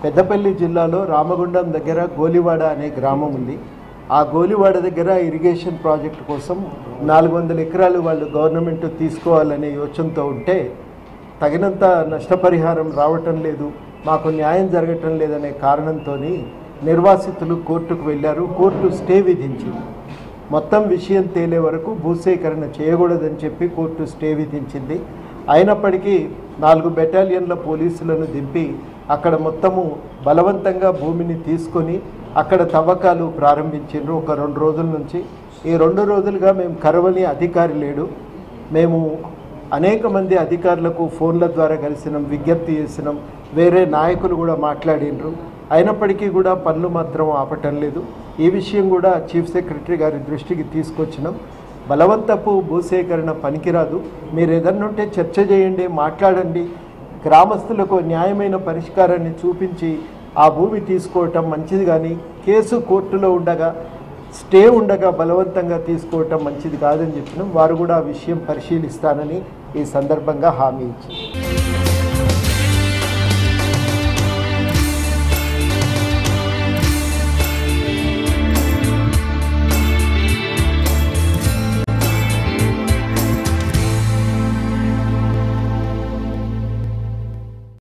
పెద్దపల్లి జిల్లాలో రామగుండం దగ్గర గోలివాడ అనే గ్రామం ఉంది. ఆ గోలివాడ దగ్గర ఇరిగేషన్ ప్రాజెక్ట్ కోసం 400 ఎకరాలు వాళ్ళు గవర్నమెంట్ తీసుకోవాలనే యోచనతో ఉంటే తగినంత నష్టపరిహారం రావటం లేదు, మాకు న్యాయం జరగటం లేదనే కారణంతో నిర్వాసితులు కోర్టుకు వెళ్ళారు. కోర్టు స్టే విధించింది. మొత్తం విషయం తేలే వరకు భూసేకరణ చేయకూడదని చెప్పి కోర్టు స్టే విధించింది. అయినప్పటికీ 4 బెటాలియన్ల పోలీసులను దింపి అక్కడ మొత్తము బలవంతంగా భూమిని తీసుకొని అక్కడ తవ్వకాలు ప్రారంభించారు. ఒక 2 రోజుల నుంచి ఈ 2 రోజులుగా మేము కరవని అధికారి లేడు. మేము అనేక మంది అధికారులకు ఫోన్ల ద్వారా కలిసినాం, విజ్ఞప్తి చేసినాం, వేరే నాయకులు కూడా మాట్లాడినరు. అయినప్పటికీ కూడా పనులు మాత్రం ఆపటం లేదు. ఈ విషయం కూడా చీఫ్ సెక్రటరీ గారి దృష్టికి తీసుకొచ్చినాం. బలవంతపు భూసేకరణ పనికిరాదు, మీరు ఏదన్నా ఉంటే చర్చ చేయండి, మాట్లాడండి, గ్రామస్తులకు న్యాయమైన పరిష్కారాన్ని చూపించి ఆ భూమి తీసుకోవటం మంచిది. కానీ కేసు కోర్టులో ఉండగా స్టే ఉండగా బలవంతంగా తీసుకోవటం మంచిది కాదని చెప్పినాం. వారు కూడా ఆ విషయం పరిశీలిస్తానని ఈ సందర్భంగా హామీ ఇచ్చారు.